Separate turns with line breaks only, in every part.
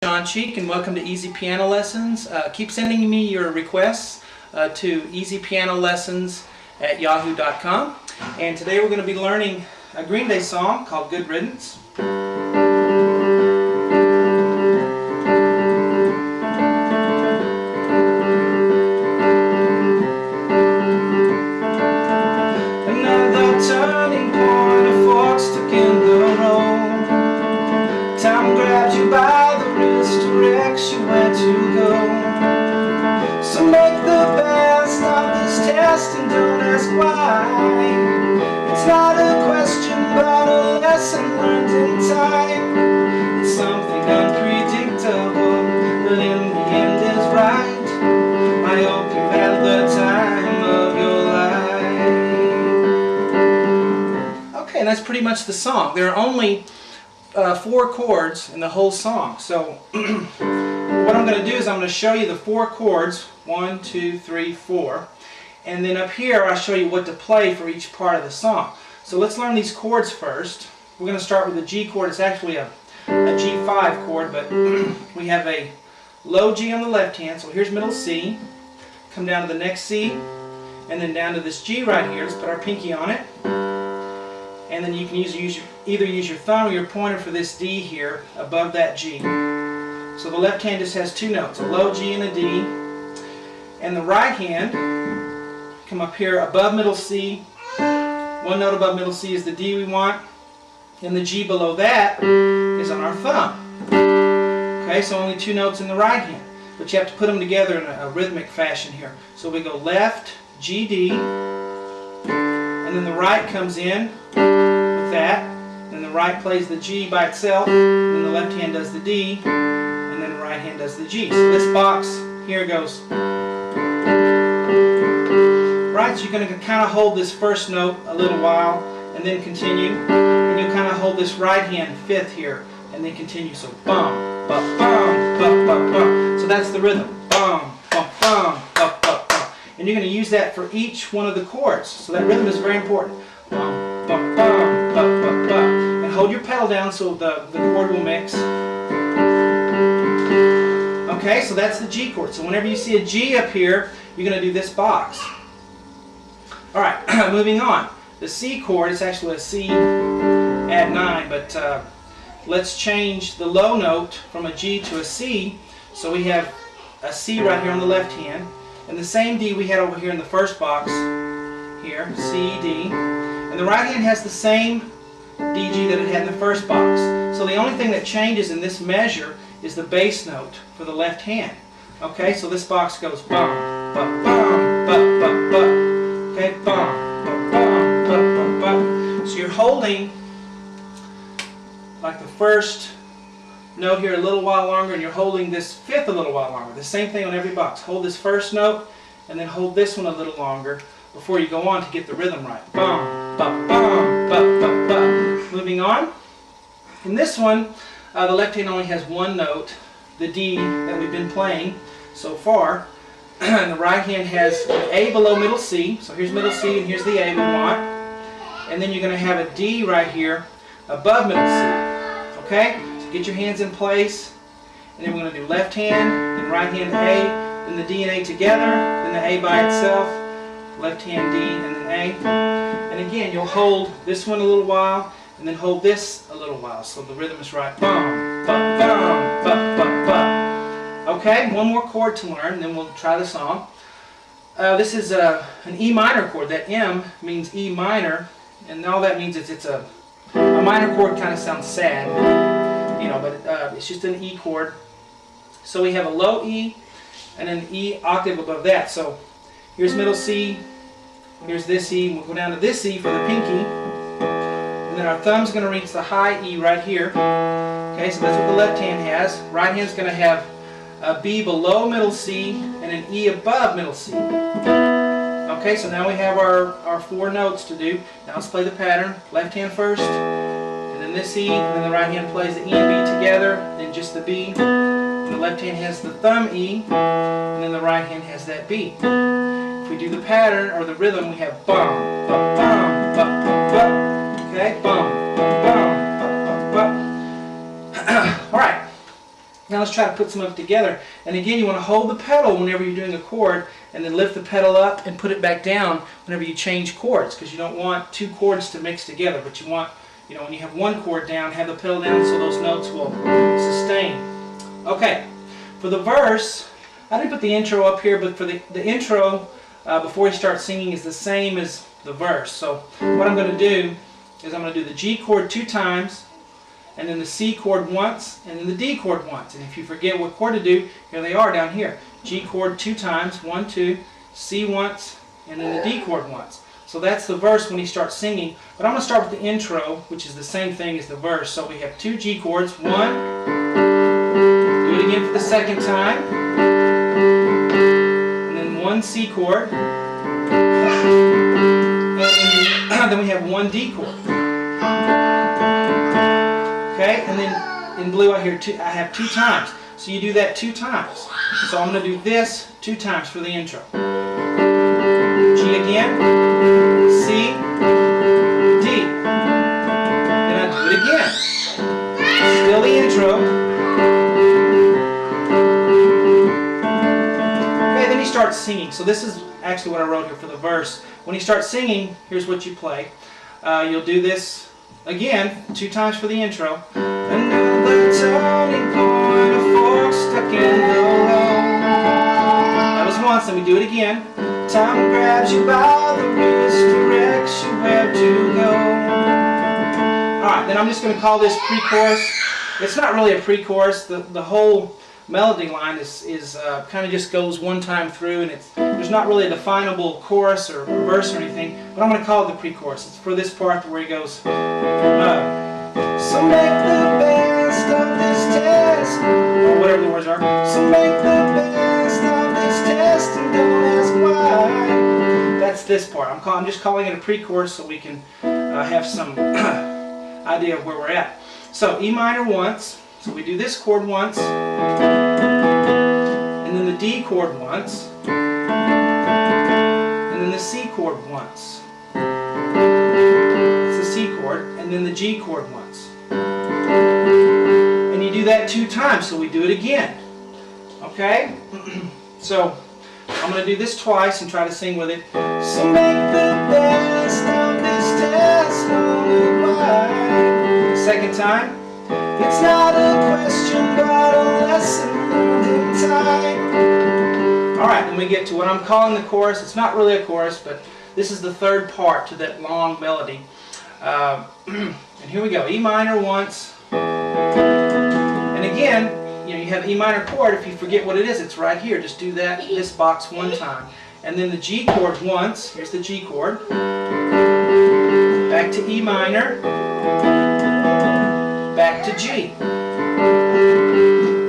John Cheek, and welcome to Easy Piano Lessons. Keep sending me your requests to easypianolessons@yahoo.com. And today we're going to be learning a Green Day song called Good Riddance. Another turning point, a fork stuck in the road. Time grabs you by the wrist, directs you where to go. So make the best of this test and don't ask why. It's not a question but a lesson learned in time. It's something unpredictable, but in the end is right. I hope you've had the time of your life. Okay, and that's pretty much the song. There are only 4 chords in the whole song. So what I'm going to do is I'm going to show you the 4 chords, 1, 2, 3, 4, and then up here I'll show you what to play for each part of the song. So let's learn these chords first. We're going to start with the G chord. It's actually a G5 chord, but we have a low G on the left hand, so here's middle C, come down to the next C, and then down to this G right here. Let's put our pinky on it. And then you can either use your thumb or your pointer for this D here above that G. So the left hand just has 2 notes, a low G and a D. And the right hand, come up here above middle C. 1 note above middle C is the D we want. And the G below that is on our thumb. Okay, so only 2 notes in the right hand. But you have to put them together in a rhythmic fashion here. So we go left, G, D. And then the right comes in with that, then the right plays the G by itself, then the left hand does the D, and then the right hand does the G. So this box here goes right, so you're going to kind of hold this first note a little while and then continue, and you'll kind of hold this right hand 5th here and then continue. So bum, bum, bum, bum, bum, bum. So that's the rhythm. Bum, bum, bum, bum, bum, bum. And you're going to use that for each one of the chords. So that rhythm is very important. Bum, bum, bum, bum, bum, bum. And hold your pedal down so the chord will mix. Okay, so that's the G chord. So whenever you see a G up here, you're going to do this box. Alright, moving on. The C chord is actually a C add 9, but let's change the low note from a G to a C. So we have a C right here on the left hand, and the same D we had over here in the first box, here, C, D. And the right hand has the same D, G that it had in the first box. So the only thing that changes in this measure is the bass note for the left hand. Okay, so this box goes bum, bum, bum, bum, bum, bum. Okay, bum, bum, bum, bum, bum, bum. So you're holding like the first note here a little while longer, and you're holding this 5th a little while longer. The same thing on every box. Hold this first note, and then hold this one a little longer before you go on to get the rhythm right. Bum, bum, bum, bum, bum, bum. Moving on. In this one, the left hand only has 1 note, the D that we've been playing so far. And the right hand has an A below middle C. So here's middle C and here's the A we want. And then you're going to have a D right here above middle C. Okay? So get your hands in place. And then we're going to do left hand, then right hand A, then the D and A together, then the A by itself, left hand D, and then A. And again, you'll hold this one a little while, and then hold this a little while, so the rhythm is right. Bum, bum, bum, bum, bum, bum. Okay, one more chord to learn, then we'll try the song. This is an E minor chord. That M means E minor, and all that means is it's a minor chord. Kind of sounds sad, you know, but it's just an E chord. So we have a low E and an E octave above that. So here's middle C, here's this E, and we'll go down to this E for the pinky, and then our thumb's going to reach the high E right here. Okay, so that's what the left hand has. Right hand's going to have a B below middle C and an E above middle C. Okay, so now we have our 4 notes to do. Now let's play the pattern. Left hand first, and then this E, and then the right hand plays the E and B together, then just the B. And the left hand has the thumb E, and then the right hand has that B. If we do the pattern or the rhythm, we have bum, bum, bum, bum, bum, bum. Okay, bum, bum, bum, bum, bum, bum. All right. Now let's try to put some of it together. And again, you want to hold the pedal whenever you're doing a chord, and then lift the pedal up and put it back down whenever you change chords, because you don't want two chords to mix together, but you want, you know, when you have one chord down, have the pedal down so those notes will sustain. Okay, for the verse, I didn't put the intro up here, but for the intro, before you start singing, is the same as the verse. So what I'm going to do is I'm going to do the G chord 2 times, and then the C chord once, and then the D chord once. And if you forget what chord to do, here they are down here. G chord 2 times, 1, 2, C once, and then the D chord once. So that's the verse when he starts singing. But I'm going to start with the intro, which is the same thing as the verse. So we have 2 G chords, 1, do it again for the second time, and then 1 C chord, and then we have 1 D chord. Okay, and then in blue I have 2 times. So you do that 2 times. So I'm going to do this 2 times for the intro. G again, C, D. Then I do it again. Still the intro. Okay, then he starts singing. So this is actually what I wrote here for the verse. When he starts singing, here's what you play. You'll do this again, 2 times for the intro. Another turning point, a fork stuck in the road. That was once, and we do it again. Time grabs you by the wrist, directs you where to go. Alright, then I'm just going to call this pre-chorus. It's not really a pre-chorus. The whole melody line is kind of just goes one time through, and there's not really a definable chorus or verse or anything, but I'm going to call it the pre-chorus. It's for this part where he goes, so make the best of this test, or whatever the words are. So make the best of this test and don't ask why. That's this part. I'm just calling it a pre-chorus so we can have some idea of where we're at. So E minor once. So we do this chord once, and then the D chord once, and then the C chord once. It's the C chord, and then the G chord once. And you do that 2 times, so we do it again. Okay? So I'm going to do this twice and try to sing with it. So make the best of this test, only why. Second time. It's not a question, but a lesson learned in time. Alright, then we get to what I'm calling the chorus. It's not really a chorus, but this is the third part to that long melody. And here we go. E minor once. And again, you have E minor chord. If you forget what it is, it's right here. Just do that, this box 1 time. And then the G chord once. Here's the G chord. Back to E minor. Back to G,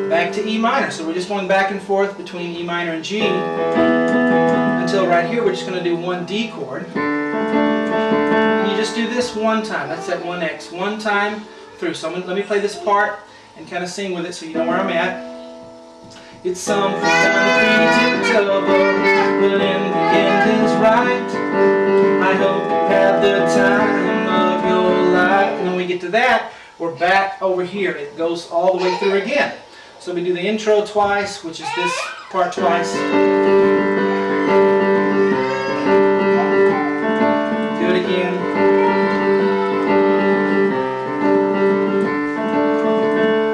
back to E minor. So we're just going back and forth between E minor and G until right here we're just going to do 1 D chord. And you just do this 1 time. That's that 1X, 1 time through. So let me play this part and kind of sing with it so you know where I'm at. It's something unpredictable, but in the end is right. I hope you have the time of your life. And when we get to that, we're back over here. It goes all the way through again. So we do the intro twice, which is this part twice. Do it again.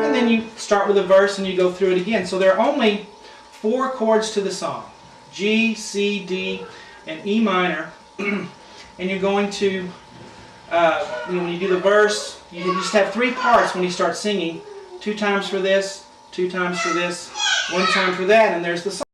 And then you start with a verse and you go through it again. So there are only 4 chords to the song. G, C, D, and E minor. And you're going to, when you do the verse, you just have 3 parts when you start singing. 2 times for this, 2 times for this, 1 time for that, and there's the song.